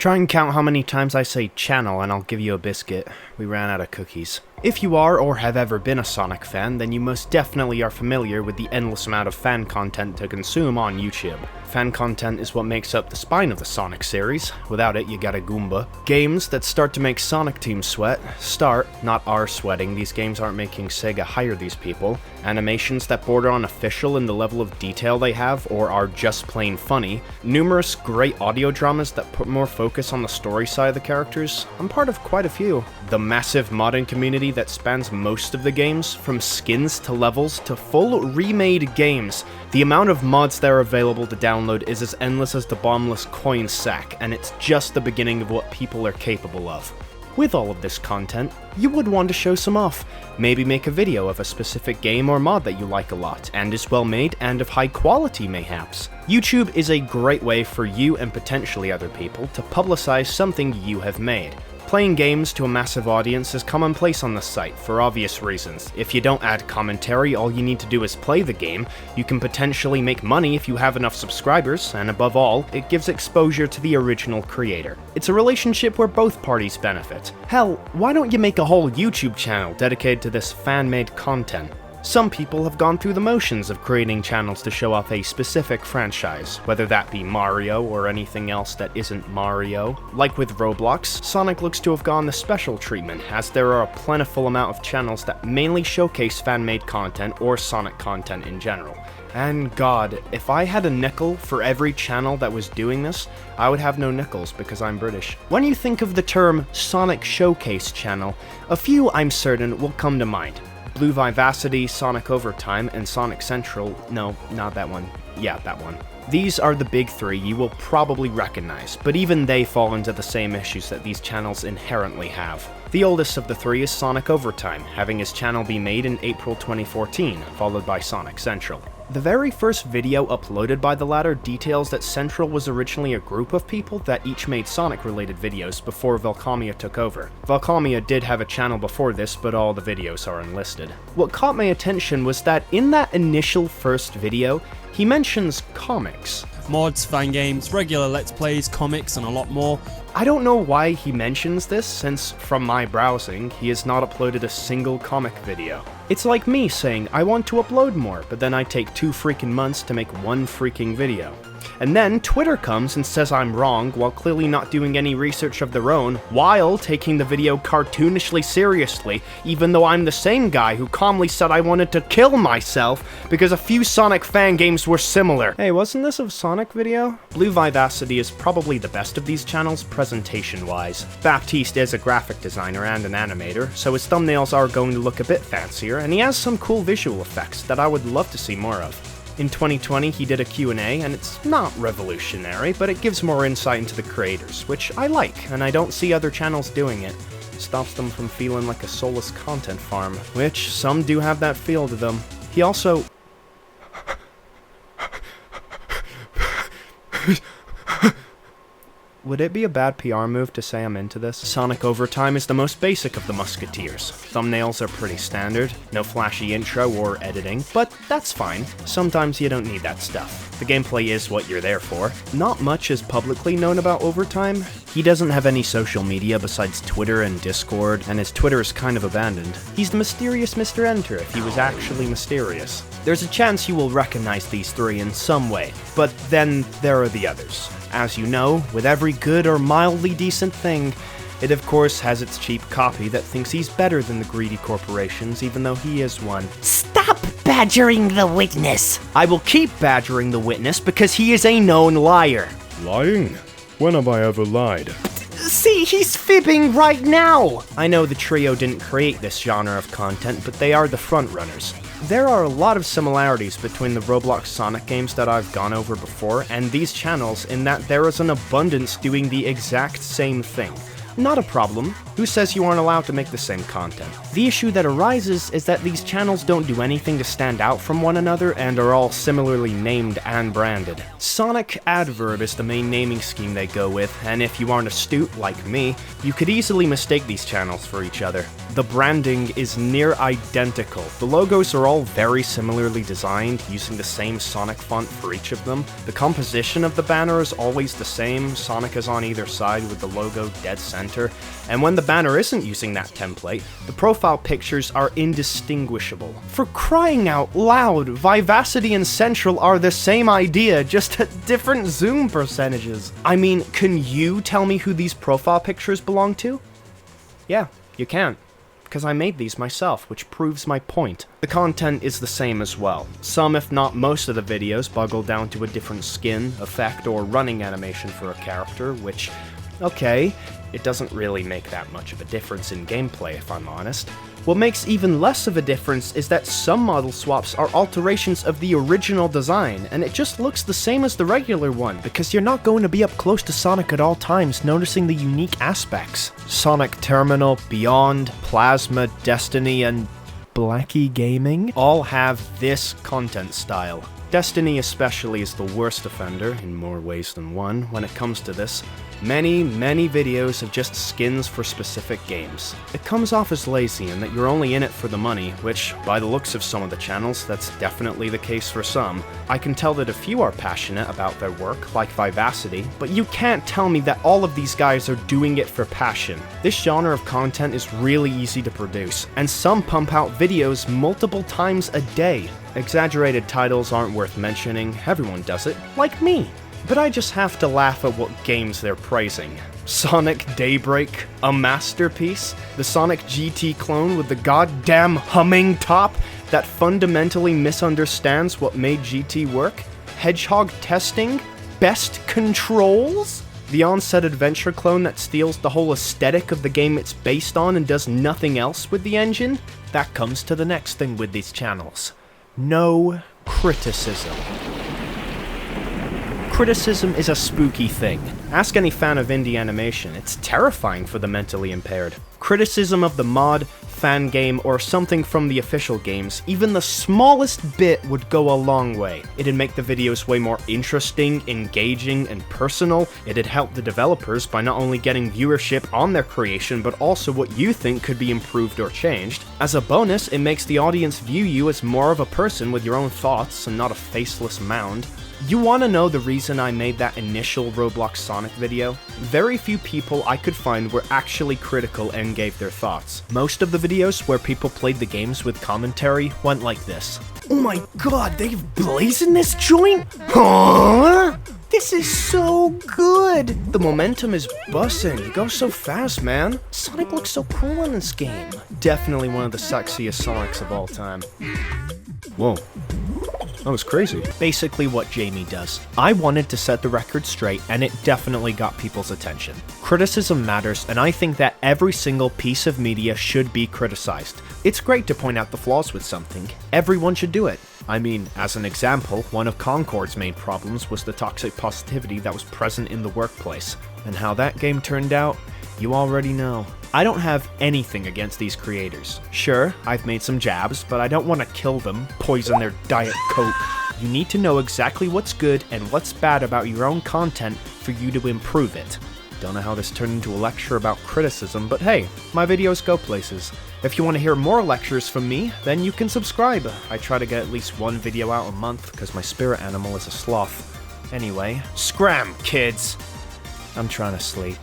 Try and count how many times I say channel and I'll give you a biscuit. We ran out of cookies. If you are or have ever been a Sonic fan, then you most definitely are familiar with the endless amount of fan content to consume on YouTube. Fan content is what makes up the spine of the Sonic series. Without it, you got a Goomba. Games that start to make Sonic Team sweat. Start, not are sweating. These games aren't making Sega hire these people. Animations that border on official in the level of detail they have, or are just plain funny. Numerous great audio dramas that put more focus on the story side of the characters. I'm part of quite a few. The massive modding community that spans most of the games, from skins to levels to full remade games. The amount of mods that are available to download is as endless as the bottomless coin sack, and it's just the beginning of what people are capable of. With all of this content, you would want to show some off. Maybe make a video of a specific game or mod that you like a lot, and is well made and of high quality mayhaps. YouTube is a great way for you and potentially other people to publicize something you have made. Playing games to a massive audience is commonplace on the site for obvious reasons. If you don't add commentary, all you need to do is play the game. You can potentially make money if you have enough subscribers, and above all, it gives exposure to the original creator. It's a relationship where both parties benefit. Hell, why don't you make a whole YouTube channel dedicated to this fan-made content? Some people have gone through the motions of creating channels to show off a specific franchise, whether that be Mario or anything else that isn't Mario. Like with Roblox, Sonic looks to have gone the special treatment, as there are a plentiful amount of channels that mainly showcase fan-made content or Sonic content in general. And god, if I had a nickel for every channel that was doing this, I would have no nickels because I'm British. When you think of the term Sonic Showcase channel, a few I'm certain will come to mind. Blue Vivacity, Sonic Overtime, and Sonic Central. No, not that one. Yeah, that one. These are the big three you will probably recognize, but even they fall into the same issues that these channels inherently have. The oldest of the three is Sonic Overtime, having his channel be made in April 2014, followed by Sonic Central. The very first video uploaded by the latter details that Central was originally a group of people that each made Sonic-related videos before Velcomia took over. Velcomia did have a channel before this, but all the videos are unlisted. What caught my attention was that in that initial first video, he mentions comics. Mods, fan games, regular let's plays, comics, and a lot more. I don't know why he mentions this, since from my browsing, he has not uploaded a single comic video. It's like me saying I want to upload more, but then I take 2 freaking months to make one freaking video. And then Twitter comes and says I'm wrong while clearly not doing any research of their own, while taking the video cartoonishly seriously, even though I'm the same guy who calmly said I wanted to kill myself because a few Sonic fan games were similar. Hey, wasn't this a Sonic video? Blue Vivacity is probably the best of these channels presentation-wise. Baptiste is a graphic designer and an animator, so his thumbnails are going to look a bit fancier, and he has some cool visual effects that I would love to see more of. In 2020, he did a Q&A, and it's not revolutionary, but it gives more insight into the creators, which I like, and I don't see other channels doing it. It stops them from feeling like a soulless content farm, which some do have that feel to them. He also... Would it be a bad PR move to say I'm into this? Sonic Overtime is the most basic of the Musketeers. Thumbnails are pretty standard, no flashy intro or editing, but that's fine. Sometimes you don't need that stuff. The gameplay is what you're there for. Not much is publicly known about Overtime. He doesn't have any social media besides Twitter and Discord, and his Twitter is kind of abandoned. He's the mysterious Mr. Enter if he was actually mysterious. There's a chance you will recognize these three in some way, but then there are the others. As you know, with every good or mildly decent thing, it of course has its cheap copy that thinks he's better than the greedy corporations, even though he is one. Stop badgering the witness! I will keep badgering the witness because he is a known liar. Lying? When have I ever lied? See, he's fibbing right now! I know the trio didn't create this genre of content, but they are the frontrunners. There are a lot of similarities between the Roblox Sonic games that I've gone over before and these channels in that there is an abundance doing the exact same thing. Not a problem. Who says you aren't allowed to make the same content? The issue that arises is that these channels don't do anything to stand out from one another and are all similarly named and branded. Sonic Adverb is the main naming scheme they go with, and if you aren't astute, like me, you could easily mistake these channels for each other. The branding is near identical. The logos are all very similarly designed, using the same Sonic font for each of them. The composition of the banner is always the same, Sonic is on either side with the logo dead center, and when the banner isn't using that template, the profile pictures are indistinguishable. For crying out loud, Vivacity and Central are the same idea, just at different zoom percentages. I mean, can you tell me who these profile pictures belong to? Yeah, you can. Because I made these myself, which proves my point. The content is the same as well. Some, if not most of the videos, boggle down to a different skin, effect, or running animation for a character, which, okay, it doesn't really make that much of a difference in gameplay, if I'm honest. What makes even less of a difference is that some model swaps are alterations of the original design, and it just looks the same as the regular one, because you're not going to be up close to Sonic at all times, noticing the unique aspects. Sonic Terminal, Beyond, Plasma, Destiny, and Blackie Gaming all have this content style. Destiny especially is the worst offender, in more ways than one, when it comes to this. Many videos of just skins for specific games. It comes off as lazy and that you're only in it for the money, which, by the looks of some of the channels, that's definitely the case for some. I can tell that a few are passionate about their work, like Vivacity, but you can't tell me that all of these guys are doing it for passion. This genre of content is really easy to produce, and some pump out videos multiple times a day. Exaggerated titles aren't worth mentioning, everyone does it, like me. But I just have to laugh at what games they're praising. Sonic Daybreak, a masterpiece? The Sonic GT clone with the goddamn humming top that fundamentally misunderstands what made GT work? Hedgehog testing? Best controls? The Onset Adventure clone that steals the whole aesthetic of the game it's based on and does nothing else with the engine? That comes to the next thing with these channels. No criticism. Criticism is a spooky thing. Ask any fan of indie animation, it's terrifying for the mentally impaired. Criticism of the mod, fan game, or something from the official games, even the smallest bit would go a long way. It'd make the videos way more interesting, engaging, and personal. It'd help the developers by not only getting viewership on their creation, but also what you think could be improved or changed. As a bonus, it makes the audience view you as more of a person with your own thoughts and not a faceless mound. You want to know the reason I made that initial Roblox Sonic video? Very few people I could find were actually critical and gave their thoughts. Most of the videos where people played the games with commentary went like this. Oh my god, they've Blazy in this joint? Huh? This is so good! The momentum is bussin', you go so fast, man. Sonic looks so cool in this game. Definitely one of the sexiest Sonics of all time. Whoa. That was crazy. Basically what Jamie does. I wanted to set the record straight, and it definitely got people's attention. Criticism matters, and I think that every single piece of media should be criticized. It's great to point out the flaws with something. Everyone should do it. I mean, as an example, one of Concord's main problems was the toxic positivity that was present in the workplace. And how that game turned out, you already know. I don't have anything against these creators. Sure, I've made some jabs, but I don't want to kill them, poison their Diet Coke. You need to know exactly what's good and what's bad about your own content for you to improve it. Don't know how this turned into a lecture about criticism, but hey, my videos go places. If you want to hear more lectures from me, then you can subscribe. I try to get at least one video out a month because my spirit animal is a sloth. Anyway, scram, kids! I'm trying to sleep.